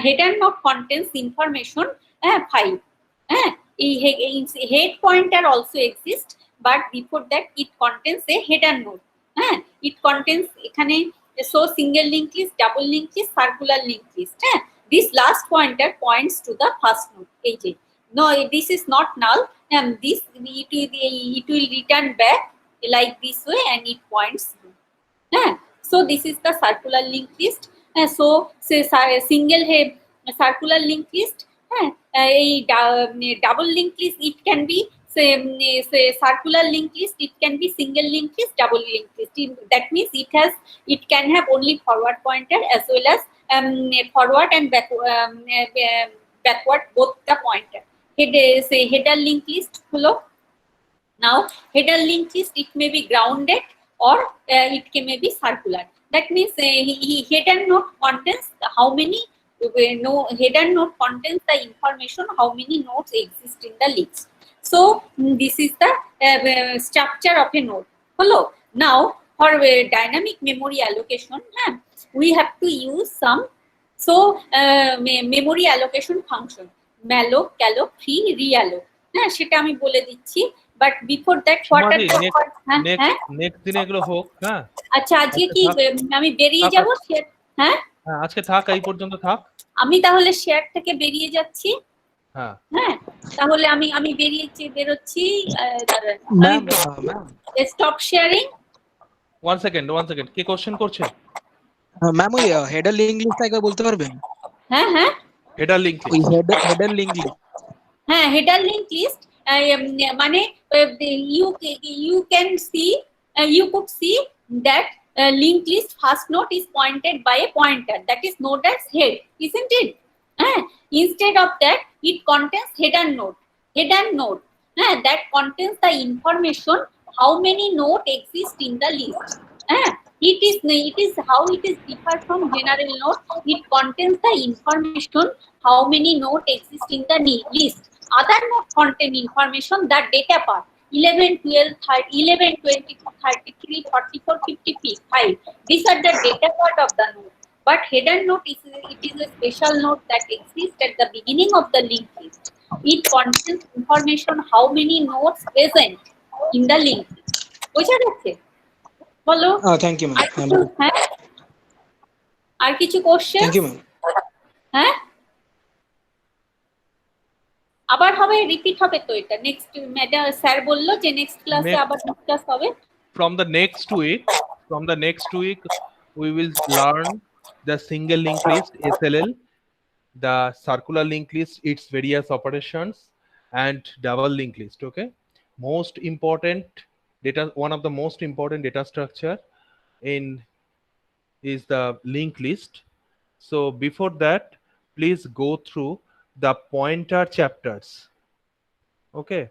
header node contains information 5. Head pointer also exists, but before that it contains a header node. It contains এখানে so single linked list, double linked list, circular linked list. This last pointer points to the first node. No, this is not null. This it will return back like this way, and it points. So this is the circular linked list. So say single head circular linked list. Double linked list, it can be say circular linked list, it can be single linked list, double linked list. That means it can have only forward pointer as well as forward and backward both the pointer. Say header linked list holo. Now header linked list, it may be grounded or it may be circular. That means header node contains how many header node contains the information how many nodes exist in the list. So this is the structure of a node. Hello. Now for dynamic memory allocation, we have to use some memory allocation function, malloc, calloc, free, realloc. সেটা আমি বলে দিচ্ছি, but before that what are the next দিনে এগুলো হোক। হ্যাঁ, আচ্ছা আজকে কি আমি বেরিয়ে যাব? হ্যাঁ, আজকে থাক, এই পর্যন্ত থাক। আমি তাহলে শেয়ার থেকে বেরিয়ে যাচ্ছি। হ্যাঁ, তাহলে আমি বেরোচ্ছি। Stop sharing. ওয়ান সেকেন্ড কে কোশ্চেন করছে? ম্যাম ওই হেডার লিংক লিস্ট একবার বলতে পারবেন? হ্যাঁ, হেডার লিংক ওই হেডার লিংক লিস্ট। হ্যাঁ, হেডার লিংক লিস্ট মানে you can see you could see that linked list first node is pointed by a pointer, that is known as head, isn't it? Instead of that, it contains header node that contains the information how many node exist in the list. It is how it is different from general node. It contains the information how many node exist in the list. other node contain information that data path 11, 12, 11, 22, 33, 44, 55. These are the data part of the node. But header node it is a special node that exists at the beginning of the linked list. It contains information how many nodes present in the linked list. বোঝা যাচ্ছে? বলো। Thank you ma'am. হ্যাঁ, আর কিছু question? Thank you ma'am. হ্যাঁ, আবার হবে, repeat হবে তো এটা? নেক্সট ম্যাডাম স্যার বললো যে নেক্সট ক্লাসে আবার ডিসকাস হবে। From the next week, we will learn the single linked list (SLL), the circular linked list, its various operations, and double linked list. Okay, most important data. One of the most important data structure is the linked list. So before that, please go through the pointer chapters. Okay,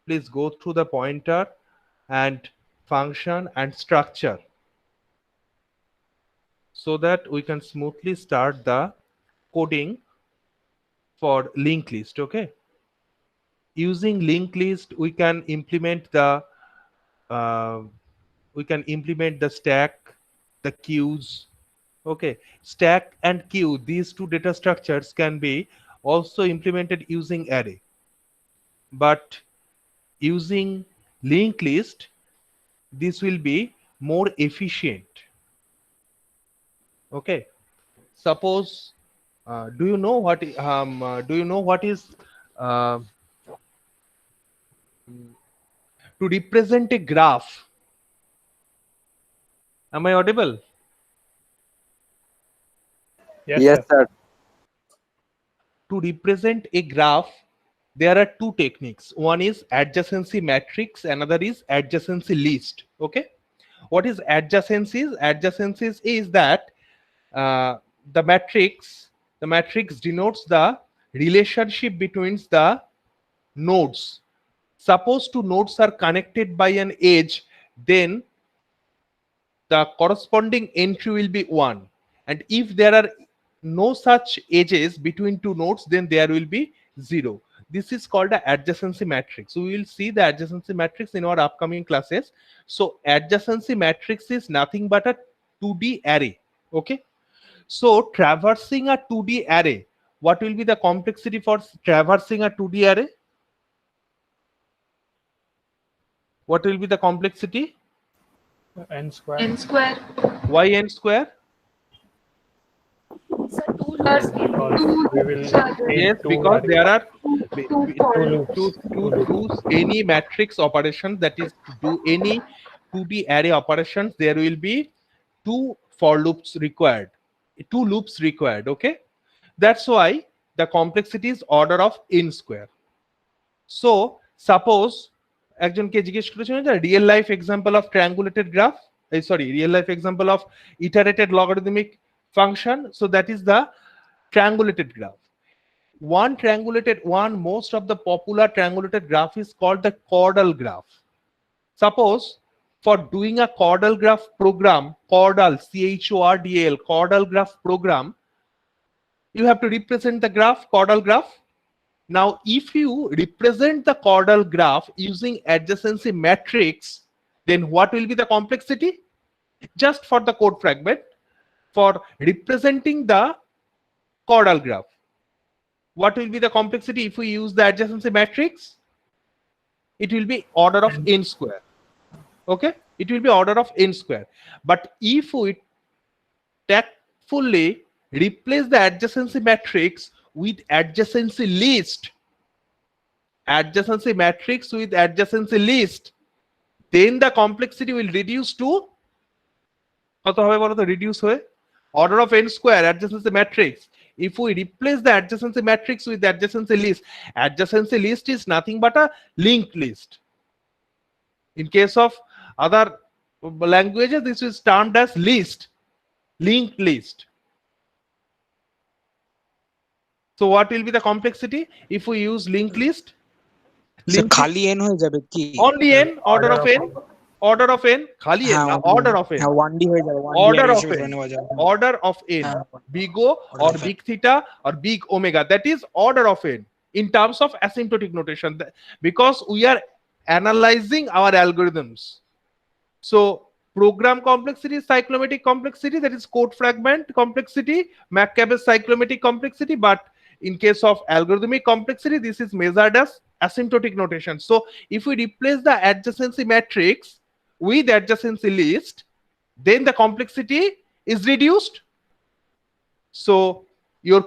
please go through the pointer and function and structure so that we can smoothly start the coding for linked list. Okay, using linked list we can implement the stack, the queues. Okay, stack and queue, these two data structures can be also implemented using array, but using linked list this will be more efficient. Okay, suppose do you know what is to represent a graph? Am I audible? Yes, sir. To represent a graph, there are two techniques. One is adjacency matrix, another is adjacency list. Okay, what is adjacencies? Adjacencies is that the matrix denotes the relationship between the nodes. Suppose two nodes are connected by an edge, then the corresponding entry will be 1, and if there are no such edges between two nodes, then there will be 0. This is called the adjacency matrix. We will see the adjacency matrix in our upcoming classes. So adjacency matrix is nothing but a 2D array. Okay, so traversing a 2D array, what will be the complexity for traversing a 2D array? What will be the complexity? N square. N square. Why n square? Because we will need Yes, two because array- there are two loops. to do any matrix operations, that is to do any 2D array operations, there will be two for loops required, two loops required. Okay, that's why the complexity is order of n square. So suppose একজনকে জিজ্ঞেস করেছেন যে real life example of triangulated graph, real life example of iterated logarithmic function. So that is the triangulated graph. Most of the popular triangulated graph is called the chordal graph. Suppose for doing a chordal graph program, chordal, CHORDL, chordal graph program, you have to represent the graph, chordal graph. Now, if you represent the chordal graph using adjacency matrix, then what will be the complexity? Just for the code fragment, for representing the chordal graph, what will be the complexity if we use the adjacency matrix? It will be order of n square. Okay, it will be order of n square. But if we tactfully replace the adjacency matrix with adjacency list, then the complexity will reduce to কত হবে বলো তো? Reduce হয়ে order of n square adjacency matrix. If we replace the adjacency matrix with the adjacency list is nothing but a linked list. In case of other languages, this is termed as linked list. So what will be the complexity if we use linked list? খালি n হয়ে যাবে কি? Only n, order of n, খালি n, order of n, 1D হয়ে যাবে, order of n, big O or big theta or big omega, that is order of n. in terms of asymptotic notation because we are analyzing our algorithms. So program complexity is cyclomatic complexity, that is code fragment complexity, McCabe's cyclomatic complexity, but in case of algorithmic complexity, this is measured as asymptotic notation. So if we replace the adjacency matrix with adjacency list, then the complexity is reduced. So your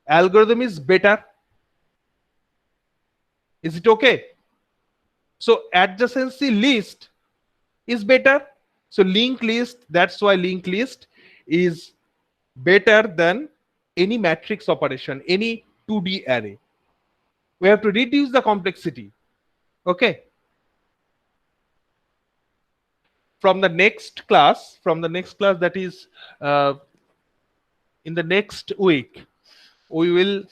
algorithm is better. Is it okay? So adjacency list is better. So linked list, that's why linked list is better than any matrix operation, any 2D array. We have to reduce the complexity. Okay. From the next class that is in the next week, we will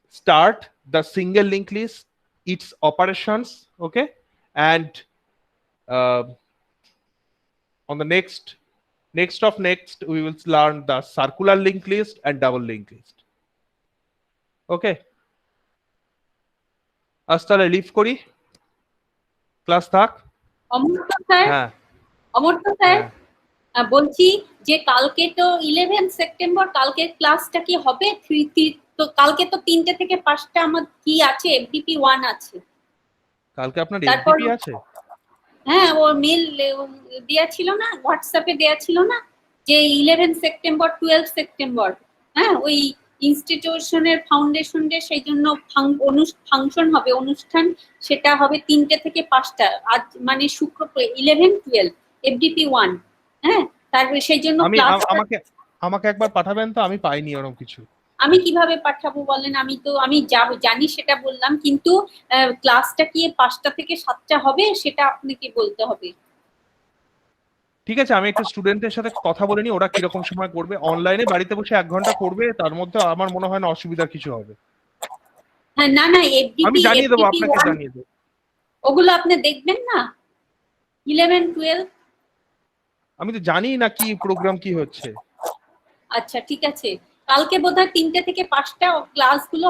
start the single linked list, its operations, okay, and on the next we will learn the circular linked list and double linked list. Okay, আজ তাহলে leave করি, class থাক। Amartya sir, হ্যাঁ Amartya sir, বলছি যে কালকে তো 11 September, কালকে ক্লাসটা কি হবে? তো কালকে তো 3টে থেকে 5টা আমার কি আছে, এফডিপি 1 আছে। কালকে আপনার তারপর এফডিপি আছে? হ্যাঁ, ওর মেল দেয়া ছিল না, হোয়াটসঅ্যাপে দেয়া ছিল না যে 11 সেপ্টেম্বর 12 সেপ্টেম্বর, হ্যাঁ, ওই ইনস্টিটিউশনের ফাউন্ডেশনের সেই জন্য ফাংশন হবে, অনুষ্ঠান, সেটা হবে 3টে থেকে 5টা, আজ মানে শুক্রবার 11 12 এফডিপি 1, হ্যাঁ, তারপরে সেই জন্য আমাকে একবার পাঠাবেন তো, আমি পাইনি ওরকম কিছু। আমি কিভাবে পাঠাবো বলেন? আমি জানি সেটা বললাম, কিন্তু ক্লাসটা কি 5টা থেকে 7টা হবে সেটা আপনাকে বলতে হবে। ঠিক আছে, আমি একটু স্টুডেন্টদের সাথে কথা বলে নি, ওরা কিরকম সময় করবে। অনলাইনে বাড়িতে বসে 1 ঘন্টা করবে, তার মধ্যে আমার মনে হয় না অসুবিধা কিছু হবে। হ্যাঁ, না এফডিপি আমি জানিয়ে দেবো, আপনাকে জানিয়ে দেবো। ওগুলো আপনি দেখবেন না 11 12? আমি তো জানি না কি প্রোগ্রাম কি হচ্ছে। আচ্ছা ঠিক আছে, কালকে বোধহয় 3টে থেকে 5টা ক্লাসগুলো